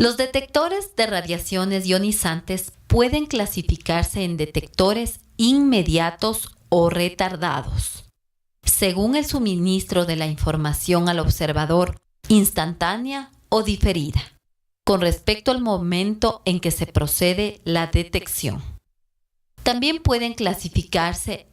Los detectores de radiaciones ionizantes pueden clasificarse en detectores inmediatos o retardados, según el suministro de la información al observador, instantánea o diferida, con respecto al momento en que se procede la detección. También pueden clasificarse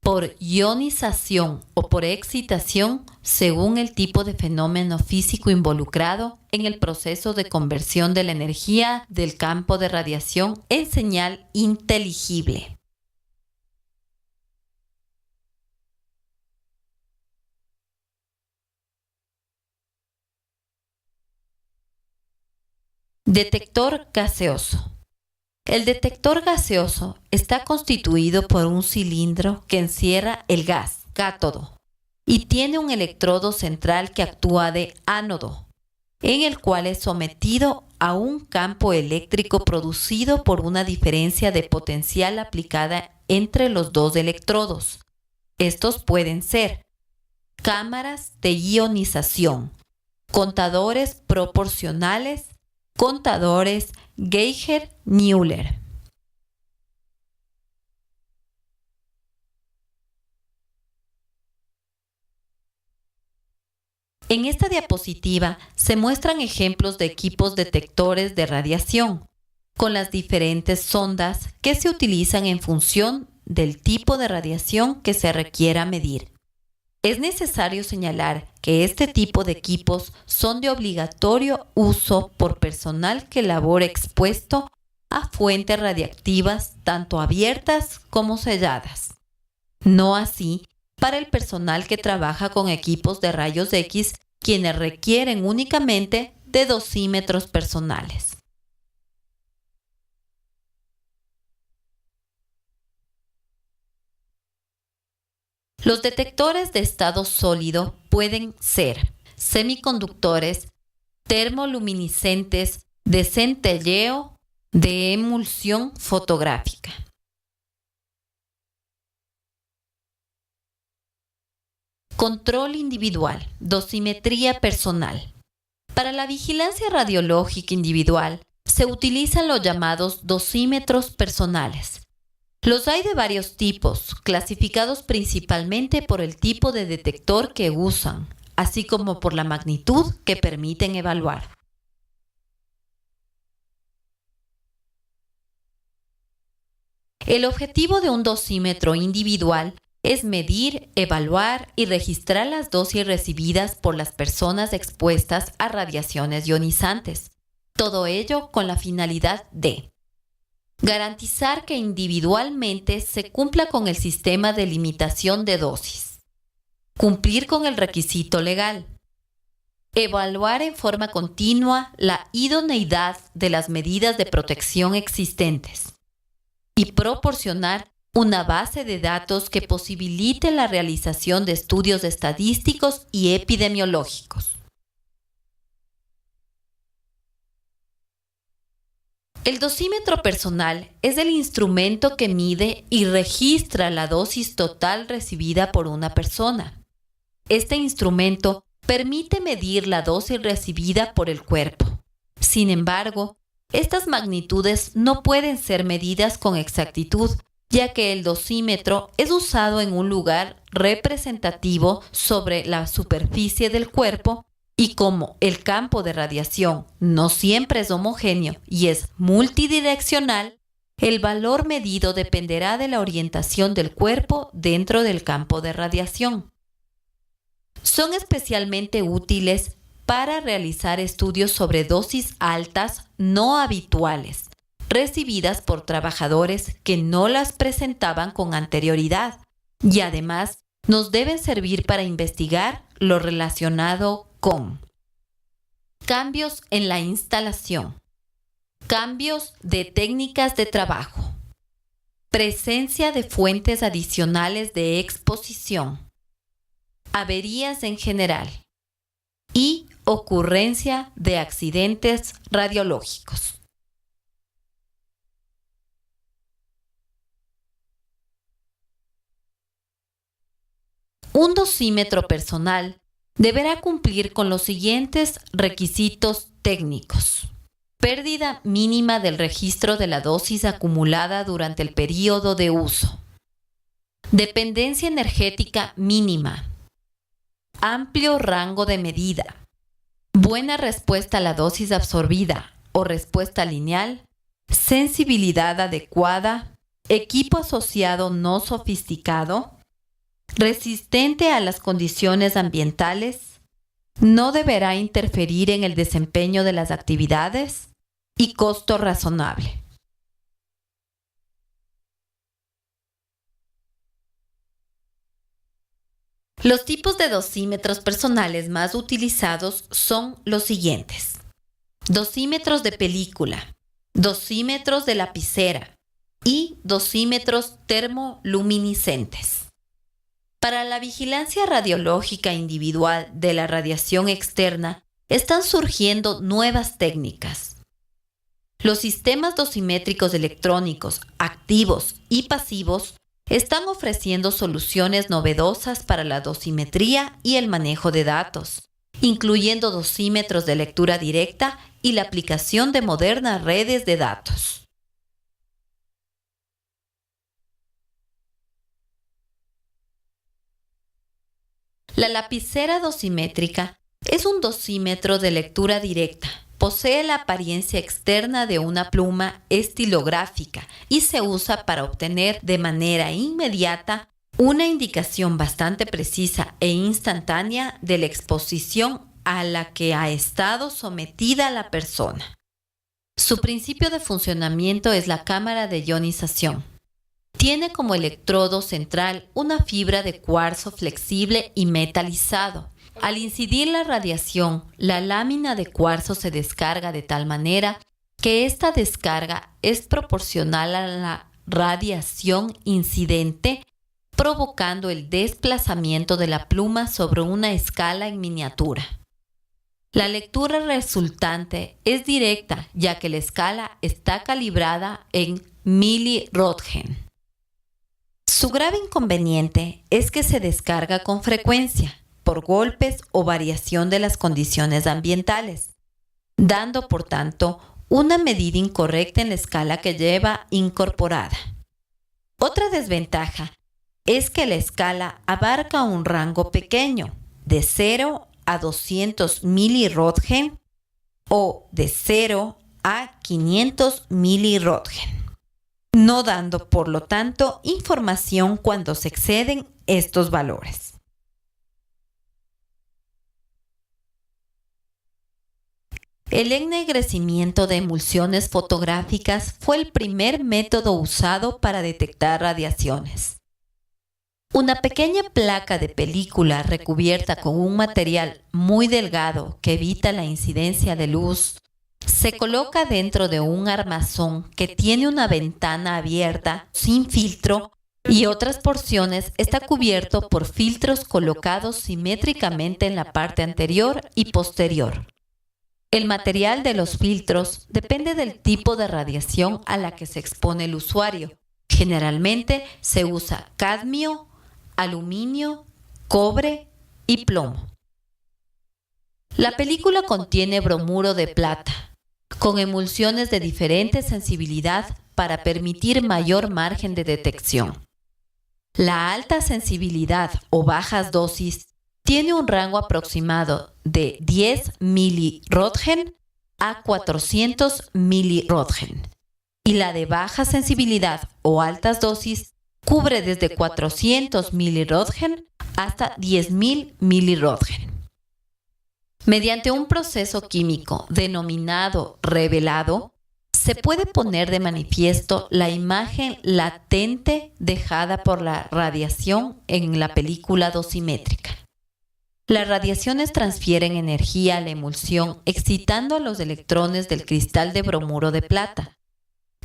por ionización o por excitación según el tipo de fenómeno físico involucrado en el proceso de conversión de la energía del campo de radiación en señal inteligible. Detector gaseoso. El detector gaseoso está constituido por un cilindro que encierra el gas, cátodo, y tiene un electrodo central que actúa de ánodo, en el cual es sometido a un campo eléctrico producido por una diferencia de potencial aplicada entre los dos electrodos. Estos pueden ser cámaras de ionización, contadores proporcionales, contadores Geiger-Müller. En esta diapositiva se muestran ejemplos de equipos detectores de radiación, con las diferentes sondas que se utilizan en función del tipo de radiación que se requiera medir. Es necesario señalar que este tipo de equipos son de obligatorio uso por personal que labore expuesto a fuentes radiactivas tanto abiertas como selladas. No así para el personal que trabaja con equipos de rayos X, quienes requieren únicamente de dosímetros personales. Los detectores de estado sólido pueden ser semiconductores, termoluminiscentes, de centelleo, de emulsión fotográfica. Control individual, dosimetría personal. Para la vigilancia radiológica individual se utilizan los llamados dosímetros personales. Los hay de varios tipos, clasificados principalmente por el tipo de detector que usan, así como por la magnitud que permiten evaluar. El objetivo de un dosímetro individual es medir, evaluar y registrar las dosis recibidas por las personas expuestas a radiaciones ionizantes. Todo ello con la finalidad de garantizar que individualmente se cumpla con el sistema de limitación de dosis, cumplir con el requisito legal, evaluar en forma continua la idoneidad de las medidas de protección existentes y proporcionar una base de datos que posibilite la realización de estudios estadísticos y epidemiológicos. El dosímetro personal es el instrumento que mide y registra la dosis total recibida por una persona. Este instrumento permite medir la dosis recibida por el cuerpo. Sin embargo, estas magnitudes no pueden ser medidas con exactitud, ya que el dosímetro es usado en un lugar representativo sobre la superficie del cuerpo y como el campo de radiación no siempre es homogéneo y es multidireccional, el valor medido dependerá de la orientación del cuerpo dentro del campo de radiación. Son especialmente útiles para realizar estudios sobre dosis altas no habituales, recibidas por trabajadores que no las presentaban con anterioridad, y además nos deben servir para investigar lo relacionado con cambios en la instalación, cambios de técnicas de trabajo, presencia de fuentes adicionales de exposición, averías en general y ocurrencia de accidentes radiológicos. Un dosímetro personal deberá cumplir con los siguientes requisitos técnicos. Pérdida mínima del registro de la dosis acumulada durante el periodo de uso. Dependencia energética mínima. Amplio rango de medida. Buena respuesta a la dosis absorbida o respuesta lineal. Sensibilidad adecuada. Equipo asociado no sofisticado. Resistente a las condiciones ambientales. No deberá interferir en el desempeño de las actividades. Y costo razonable. Los tipos de dosímetros personales más utilizados son los siguientes. Dosímetros de película, dosímetros de lapicera y dosímetros termoluminiscentes. Para la vigilancia radiológica individual de la radiación externa, están surgiendo nuevas técnicas. Los sistemas dosimétricos electrónicos activos y pasivos están ofreciendo soluciones novedosas para la dosimetría y el manejo de datos, incluyendo dosímetros de lectura directa y la aplicación de modernas redes de datos. La lapicera dosimétrica es un dosímetro de lectura directa. Posee la apariencia externa de una pluma estilográfica y se usa para obtener de manera inmediata una indicación bastante precisa e instantánea de la exposición a la que ha estado sometida la persona. Su principio de funcionamiento es la cámara de ionización. Tiene como electrodo central una fibra de cuarzo flexible y metalizado. Al incidir la radiación, la lámina de cuarzo se descarga de tal manera que esta descarga es proporcional a la radiación incidente, provocando el desplazamiento de la pluma sobre una escala en miniatura. La lectura resultante es directa, ya que la escala está calibrada en miliröntgen. Su grave inconveniente es que se descarga con frecuencia, por golpes o variación de las condiciones ambientales, dando por tanto una medida incorrecta en la escala que lleva incorporada. Otra desventaja es que la escala abarca un rango pequeño, de 0 a 200 miliröntgen o de 0 a 500 miliröntgen, no dando por lo tanto información cuando se exceden estos valores. El ennegrecimiento de emulsiones fotográficas fue el primer método usado para detectar radiaciones. Una pequeña placa de película recubierta con un material muy delgado que evita la incidencia de luz se coloca dentro de un armazón que tiene una ventana abierta sin filtro y otras porciones está cubierto por filtros colocados simétricamente en la parte anterior y posterior. El material de los filtros depende del tipo de radiación a la que se expone el usuario. Generalmente se usa cadmio, aluminio, cobre y plomo. La película contiene bromuro de plata, con emulsiones de diferente sensibilidad para permitir mayor margen de detección. La alta sensibilidad o bajas dosis tiene un rango aproximado de 10 miliröntgen a 400 miliröntgen y la de baja sensibilidad o altas dosis cubre desde 400 miliröntgen hasta 10.000 miliröntgen. Mediante un proceso químico denominado revelado, se puede poner de manifiesto la imagen latente dejada por la radiación en la película dosimétrica. Las radiaciones transfieren energía a la emulsión excitando a los electrones del cristal de bromuro de plata.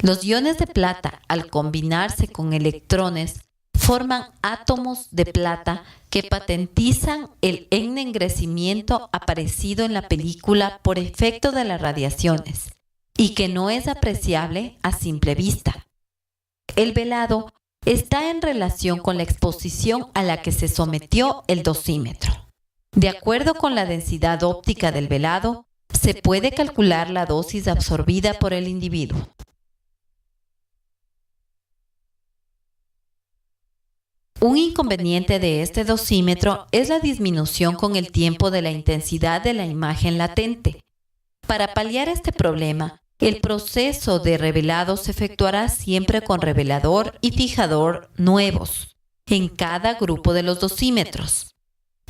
Los iones de plata, al combinarse con electrones, forman átomos de plata que patentizan el ennegrecimiento aparecido en la película por efecto de las radiaciones y que no es apreciable a simple vista. El velado está en relación con la exposición a la que se sometió el dosímetro. De acuerdo con la densidad óptica del velado, se puede calcular la dosis absorbida por el individuo. Un inconveniente de este dosímetro es la disminución con el tiempo de la intensidad de la imagen latente. Para paliar este problema, el proceso de revelado se efectuará siempre con revelador y fijador nuevos en cada grupo de los dosímetros.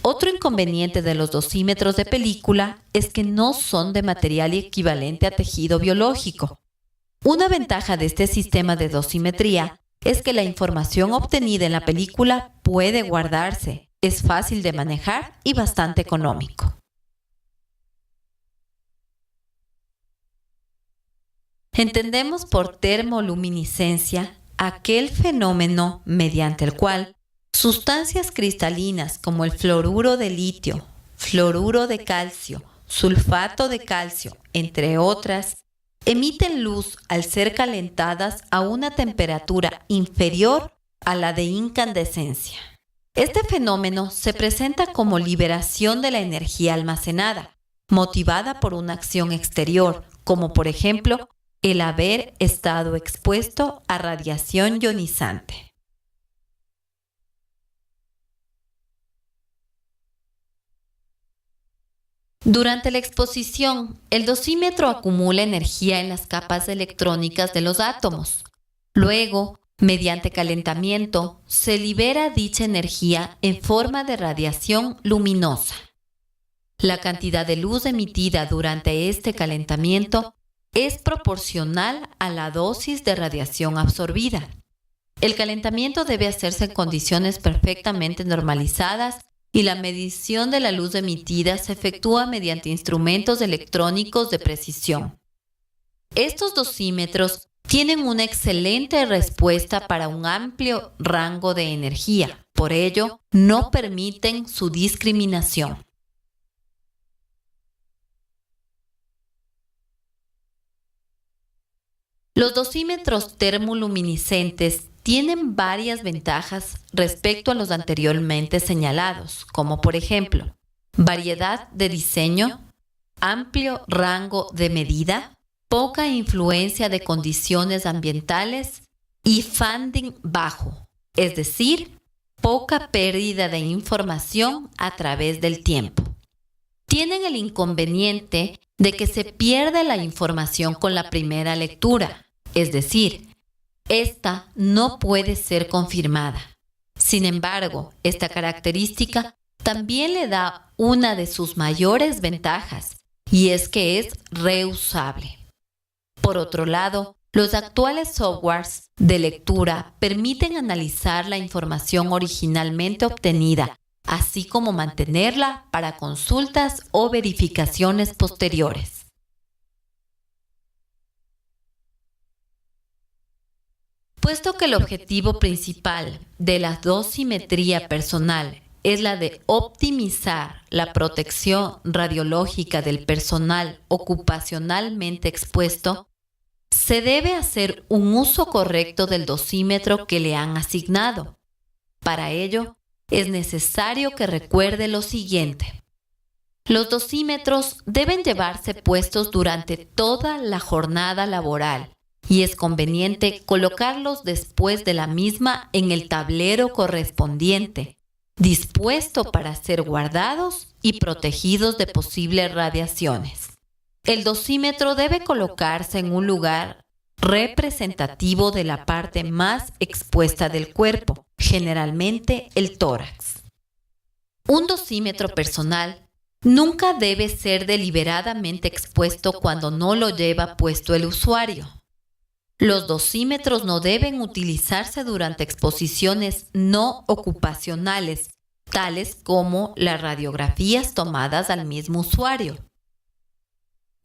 Otro inconveniente de los dosímetros de película es que no son de material equivalente a tejido biológico. Una ventaja de este sistema de dosimetría es que la información obtenida en la película puede guardarse, es fácil de manejar y bastante económico. Entendemos por termoluminiscencia aquel fenómeno mediante el cual sustancias cristalinas como el fluoruro de litio, fluoruro de calcio, sulfato de calcio, entre otras, emiten luz al ser calentadas a una temperatura inferior a la de incandescencia. Este fenómeno se presenta como liberación de la energía almacenada, motivada por una acción exterior, como por ejemplo el haber estado expuesto a radiación ionizante. Durante la exposición, el dosímetro acumula energía en las capas electrónicas de los átomos. Luego, mediante calentamiento, se libera dicha energía en forma de radiación luminosa. La cantidad de luz emitida durante este calentamiento es proporcional a la dosis de radiación absorbida. El calentamiento debe hacerse en condiciones perfectamente normalizadas y la medición de la luz emitida se efectúa mediante instrumentos electrónicos de precisión. Estos dosímetros tienen una excelente respuesta para un amplio rango de energía, por ello, no permiten su discriminación. Los dosímetros termoluminiscentes tienen varias ventajas respecto a los anteriormente señalados, como por ejemplo, variedad de diseño, amplio rango de medida, poca influencia de condiciones ambientales y funding bajo, es decir, poca pérdida de información a través del tiempo. Tienen el inconveniente de que se pierde la información con la primera lectura, es decir, esta no puede ser confirmada. Sin embargo, esta característica también le da una de sus mayores ventajas, y es que es reusable. Por otro lado, los actuales softwares de lectura permiten analizar la información originalmente obtenida, así como mantenerla para consultas o verificaciones posteriores. Puesto que el objetivo principal de la dosimetría personal es la de optimizar la protección radiológica del personal ocupacionalmente expuesto, se debe hacer un uso correcto del dosímetro que le han asignado. Para ello, es necesario que recuerde lo siguiente. Los dosímetros deben llevarse puestos durante toda la jornada laboral y es conveniente colocarlos después de la misma en el tablero correspondiente, dispuesto para ser guardados y protegidos de posibles radiaciones. El dosímetro debe colocarse en un lugar representativo de la parte más expuesta del cuerpo, generalmente el tórax. Un dosímetro personal nunca debe ser deliberadamente expuesto cuando no lo lleva puesto el usuario. Los dosímetros no deben utilizarse durante exposiciones no ocupacionales, tales como las radiografías tomadas al mismo usuario.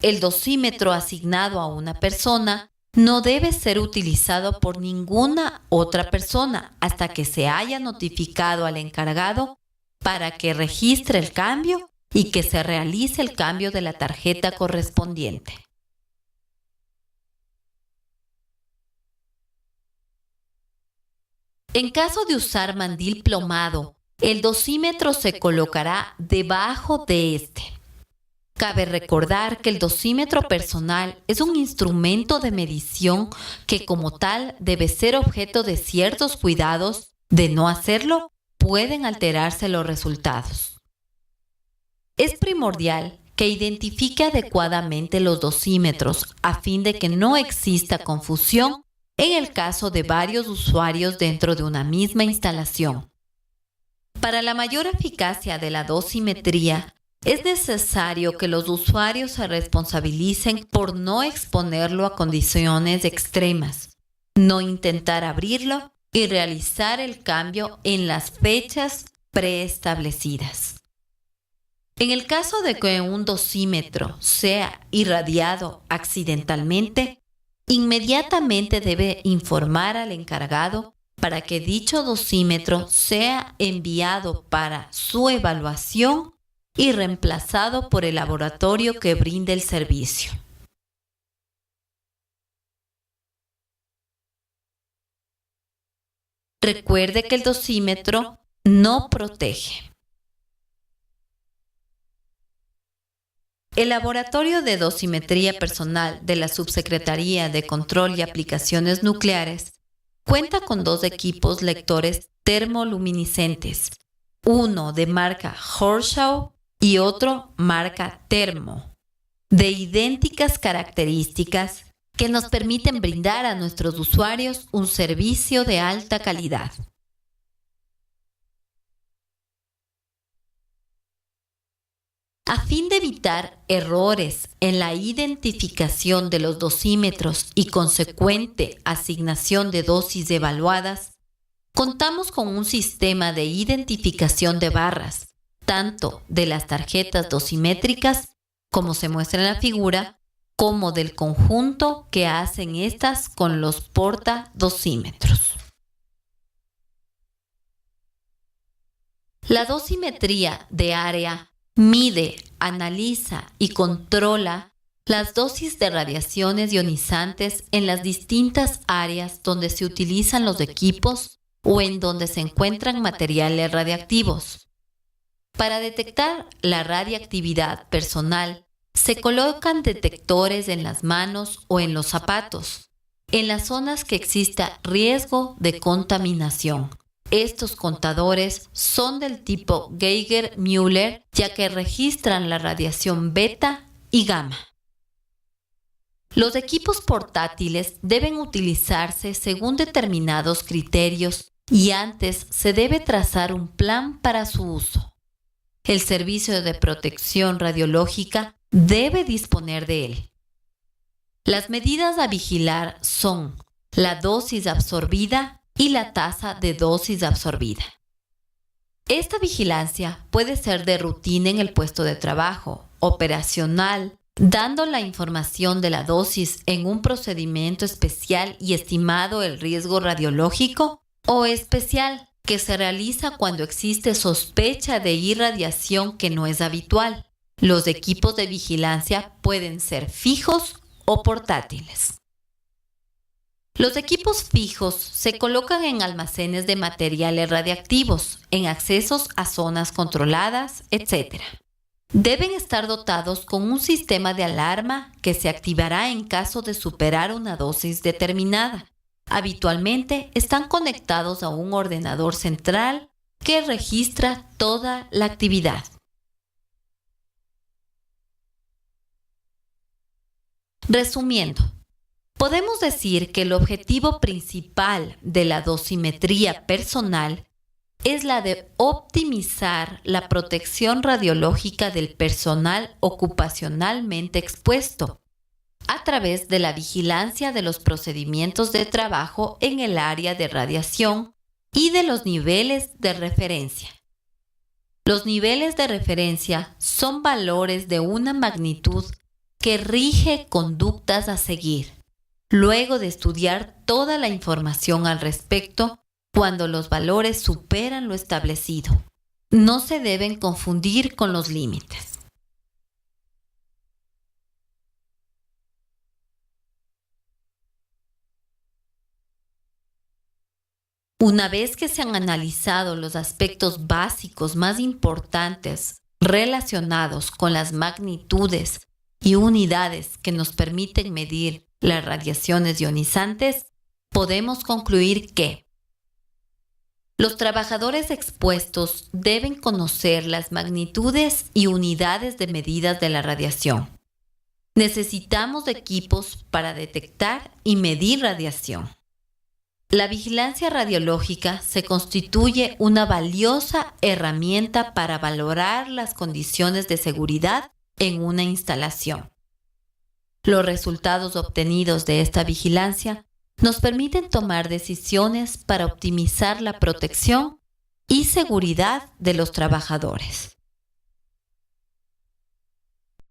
El dosímetro asignado a una persona no debe ser utilizado por ninguna otra persona hasta que se haya notificado al encargado para que registre el cambio y que se realice el cambio de la tarjeta correspondiente. En caso de usar mandil plomado, el dosímetro se colocará debajo de este. Cabe recordar que el dosímetro personal es un instrumento de medición que como tal debe ser objeto de ciertos cuidados. De no hacerlo, pueden alterarse los resultados. Es primordial que identifique adecuadamente los dosímetros a fin de que no exista confusión en el caso de varios usuarios dentro de una misma instalación. Para la mayor eficacia de la dosimetría, es necesario que los usuarios se responsabilicen por no exponerlo a condiciones extremas, no intentar abrirlo y realizar el cambio en las fechas preestablecidas. En el caso de que un dosímetro sea irradiado accidentalmente, inmediatamente debe informar al encargado para que dicho dosímetro sea enviado para su evaluación y reemplazado por el laboratorio que brinde el servicio. Recuerde que el dosímetro no protege. El Laboratorio de Dosimetría Personal de la Subsecretaría de Control y Aplicaciones Nucleares cuenta con 2 equipos lectores termoluminiscentes, uno de marca Horshaw y otro marca Thermo, de idénticas características que nos permiten brindar a nuestros usuarios un servicio de alta calidad. A fin de evitar errores en la identificación de los dosímetros y consecuente asignación de dosis evaluadas, contamos con un sistema de identificación de barras, tanto de las tarjetas dosimétricas, como se muestra en la figura, como del conjunto que hacen estas con los portadosímetros. La dosimetría de área mide, analiza y controla las dosis de radiaciones ionizantes en las distintas áreas donde se utilizan los equipos o en donde se encuentran materiales radiactivos. Para detectar la radiactividad personal, se colocan detectores en las manos o en los zapatos, en las zonas que exista riesgo de contaminación. Estos contadores son del tipo Geiger-Müller, ya que registran la radiación beta y gamma. Los equipos portátiles deben utilizarse según determinados criterios y antes se debe trazar un plan para su uso. El Servicio de Protección Radiológica debe disponer de él. Las medidas a vigilar son la dosis absorbida y la tasa de dosis absorbida. Esta vigilancia puede ser de rutina en el puesto de trabajo, operacional, dando la información de la dosis en un procedimiento especial y estimado el riesgo radiológico, o especial, que se realiza cuando existe sospecha de irradiación que no es habitual. Los equipos de vigilancia pueden ser fijos o portátiles. Los equipos fijos se colocan en almacenes de materiales radiactivos, en accesos a zonas controladas, etc. Deben estar dotados con un sistema de alarma que se activará en caso de superar una dosis determinada. Habitualmente están conectados a un ordenador central que registra toda la actividad. Resumiendo, podemos decir que el objetivo principal de la dosimetría personal es la de optimizar la protección radiológica del personal ocupacionalmente expuesto a través de la vigilancia de los procedimientos de trabajo en el área de radiación y de los niveles de referencia. Los niveles de referencia son valores de una magnitud que rige conductas a seguir, luego de estudiar toda la información al respecto cuando los valores superan lo establecido. No se deben confundir con los límites. Una vez que se han analizado los aspectos básicos más importantes relacionados con las magnitudes y unidades que nos permiten medir las radiaciones ionizantes, podemos concluir que los trabajadores expuestos deben conocer las magnitudes y unidades de medidas de la radiación. Necesitamos de equipos para detectar y medir radiación. La vigilancia radiológica se constituye una valiosa herramienta para valorar las condiciones de seguridad en una instalación. Los resultados obtenidos de esta vigilancia nos permiten tomar decisiones para optimizar la protección y seguridad de los trabajadores.